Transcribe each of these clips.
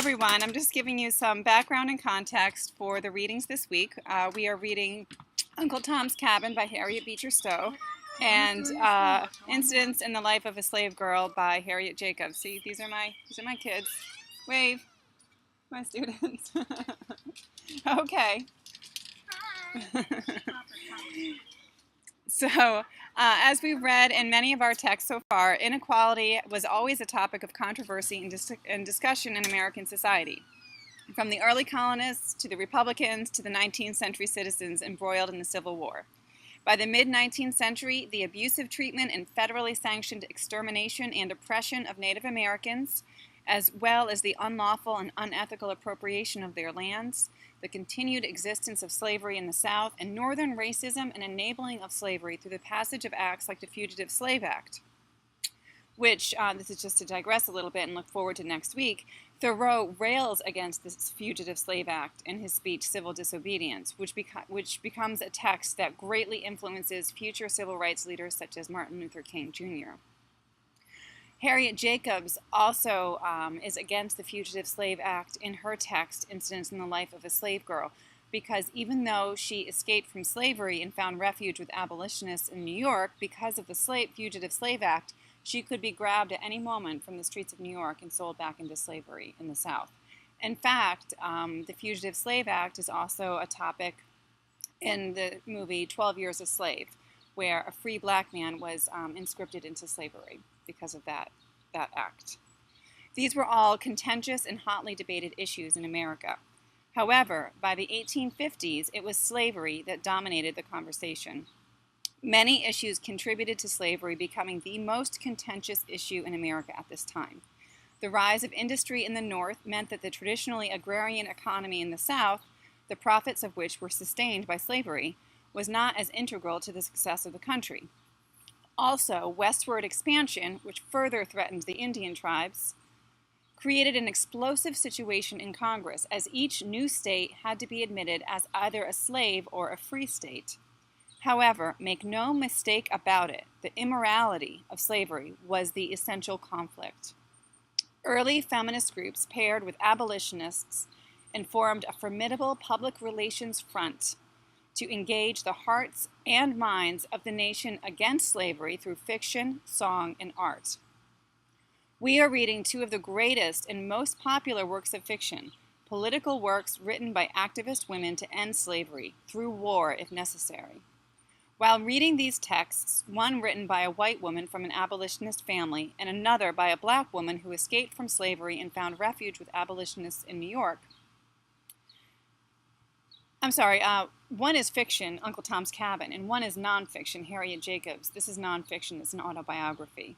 everyone. I'm just giving you some background and context for the readings this week. We are reading Uncle Tom's Cabin by Harriet Beecher Stowe and Incidents in the Life of a Slave Girl by Harriet Jacobs. See, these are my kids. Wave, my students. Okay. So, as we've read in many of our texts so far, inequality was always a topic of controversy and discussion in American society. From the early colonists to the Republicans to the 19th century citizens embroiled in the Civil War. By the mid-19th century, the abusive treatment and federally sanctioned extermination and oppression of Native Americans, as well as the unlawful and unethical appropriation of their lands, the continued existence of slavery in the South, and Northern racism and enabling of slavery through the passage of acts like the Fugitive Slave Act, which, this is just to digress a little bit and look forward to next week, Thoreau rails against this Fugitive Slave Act in his speech Civil Disobedience, which becomes a text that greatly influences future civil rights leaders such as Martin Luther King Jr. Harriet Jacobs also is against the Fugitive Slave Act in her text, Incidents in the Life of a Slave Girl, because even though she escaped from slavery and found refuge with abolitionists in New York because of the Fugitive Slave Act, she could be grabbed at any moment from the streets of New York and sold back into slavery in the South. In fact, the Fugitive Slave Act is also a topic in the movie 12 Years a Slave, where a free black man was inscripted into slavery because of that act. These were all contentious and hotly debated issues in America. However, by the 1850s, it was slavery that dominated the conversation. Many issues contributed to slavery becoming the most contentious issue in America at this time. The rise of industry in the North meant that the traditionally agrarian economy in the South, the profits of which were sustained by slavery, was not as integral to the success of the country. Also, westward expansion, which further threatened the Indian tribes, created an explosive situation in Congress, as each new state had to be admitted as either a slave or a free state. However, make no mistake about it, the immorality of slavery was the essential conflict. Early feminist groups paired with abolitionists and formed a formidable public relations front to engage the hearts and minds of the nation against slavery through fiction, song, and art. We are reading two of the greatest and most popular works of fiction, political works written by activist women to end slavery, through war if necessary. While reading these texts, one written by a white woman from an abolitionist family and another by a black woman who escaped from slavery and found refuge with abolitionists in New York, one is fiction, Uncle Tom's Cabin, and one is nonfiction, Harriet Jacobs. This is nonfiction, it's an autobiography.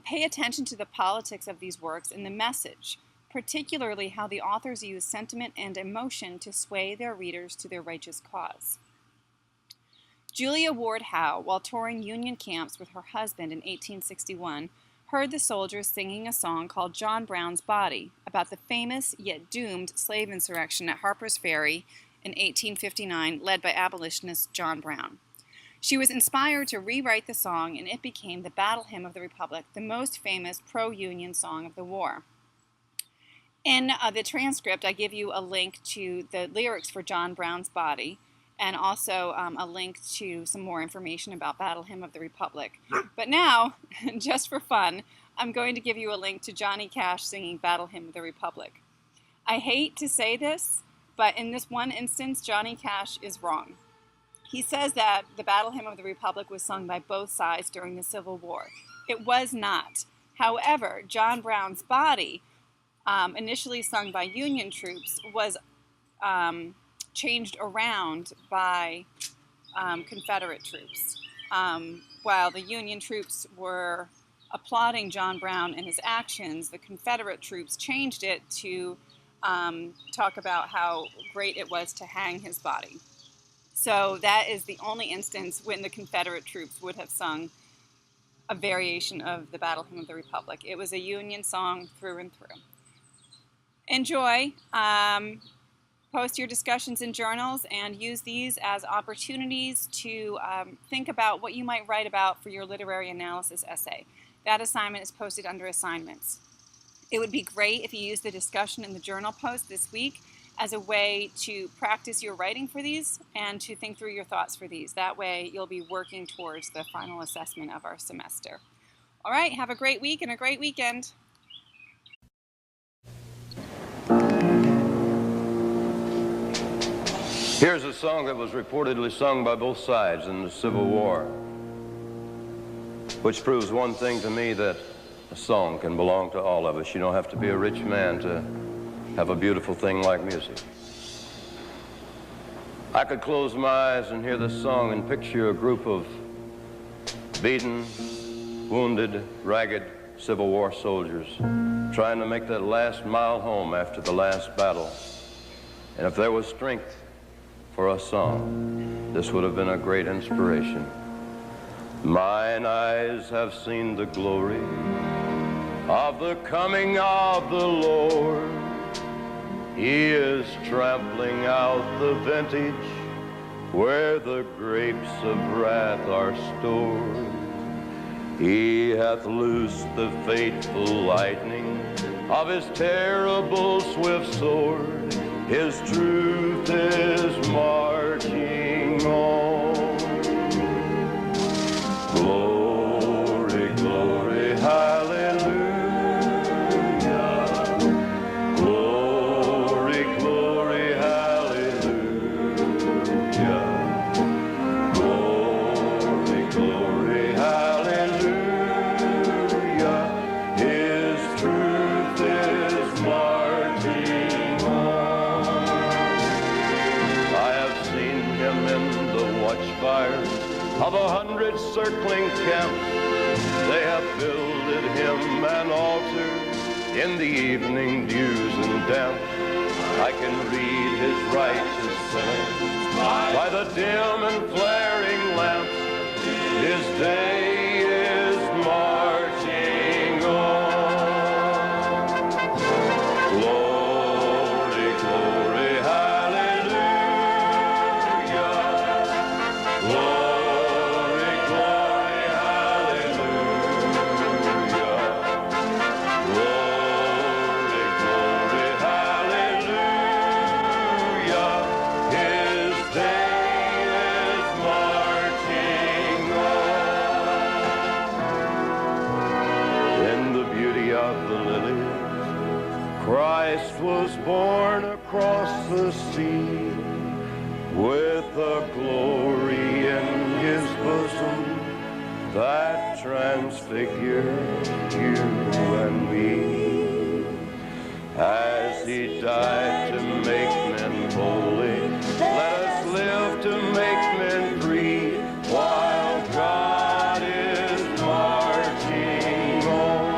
Pay attention to the politics of these works and the message, particularly how the authors use sentiment and emotion to sway their readers to their righteous cause. Julia Ward Howe, while touring Union camps with her husband in 1861, heard the soldiers singing a song called John Brown's Body about the famous yet doomed slave insurrection at Harper's Ferry in 1859, led by abolitionist John Brown. She was inspired to rewrite the song, and it became the Battle Hymn of the Republic, the most famous pro-Union song of the war. In the transcript, I give you a link to the lyrics for John Brown's Body, and also a link to some more information about Battle Hymn of the Republic. But now, just for fun, I'm going to give you a link to Johnny Cash singing Battle Hymn of the Republic. I hate to say this, but in this one instance, Johnny Cash is wrong. He says that the Battle Hymn of the Republic was sung by both sides during the Civil War. It was not. However, John Brown's Body, initially sung by Union troops, was changed around by Confederate troops. While the Union troops were applauding John Brown and his actions, the Confederate troops changed it to talk about how great it was to hang his body. So that is the only instance when the Confederate troops would have sung a variation of the Battle Hymn of the Republic. It was a Union song through and through. Enjoy. Post your discussions in journals and use these as opportunities to think about what you might write about for your literary analysis essay. That assignment is posted under assignments. It would be great if you used the discussion in the journal post this week as a way to practice your writing for these and to think through your thoughts for these. That way you'll be working towards the final assessment of our semester. All right, have a great week and a great weekend. Here's a song that was reportedly sung by both sides in the Civil War, which proves one thing to me, that a song can belong to all of us. You don't have to be a rich man to have a beautiful thing like music. I could close my eyes and hear this song and picture a group of beaten, wounded, ragged Civil War soldiers trying to make that last mile home after the last battle. And if there was strength for a song, this would have been a great inspiration. Mine eyes have seen the glory of the coming of the Lord. He is trampling out the vintage where the grapes of wrath are stored. He hath loosed the fateful lightning of his terrible swift sword. His truth is marching on. Glory, glory, hallelujah. Glory, glory, hallelujah. Glory, glory, hallelujah. His truth is marching on. I have seen him in the watchfires of 100 circling camps. They have builded him an altar in the evening dews and damp. I can read his righteous sentence by the dim and flaring lamps. His day is marching on. Glory, glory, hallelujah. Glory, glory, hallelujah. Glory, glory, hallelujah. His day is marching on. In the beauty of the lilies, Christ was born across the sea, with a glory in his bosom that transfigured you and me. As he died to make men holy, let us live to make men free, while God is marching on.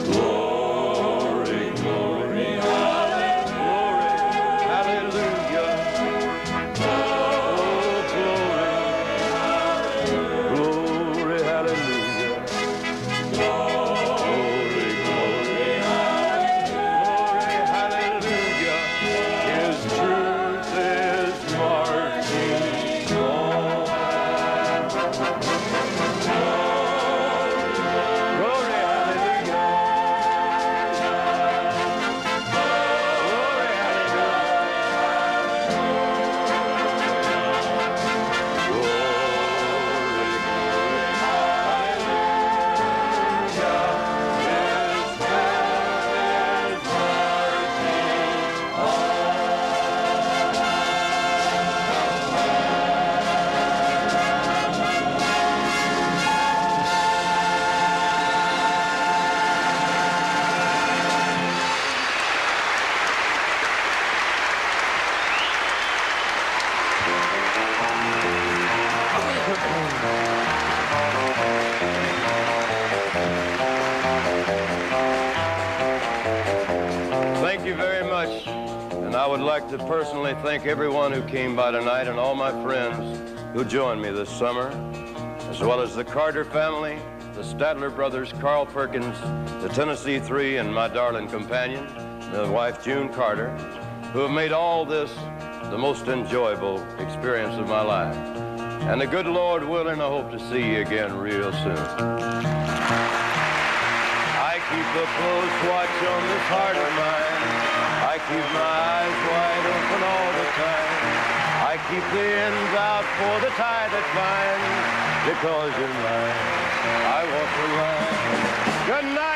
Glory, glory, hallelujah. Hallelujah. Oh, glory, glory, hallelujah. Glory, glory, hallelujah. His truth is marching on. Glory, hallelujah. Glory, Thank you very much, and I would like to personally thank everyone who came by tonight and all my friends who joined me this summer, as well as the Carter family, the Stadler brothers, Carl Perkins, the Tennessee Three, and my darling companion, my wife June Carter, who have made all this the most enjoyable experience of my life. And the good Lord willing, I hope to see you again real soon. keep a close watch on this heart of mine. I keep my eyes wide open all the time. I keep the ends out for the tie that binds. Because you're mine, I walk the line. Good night.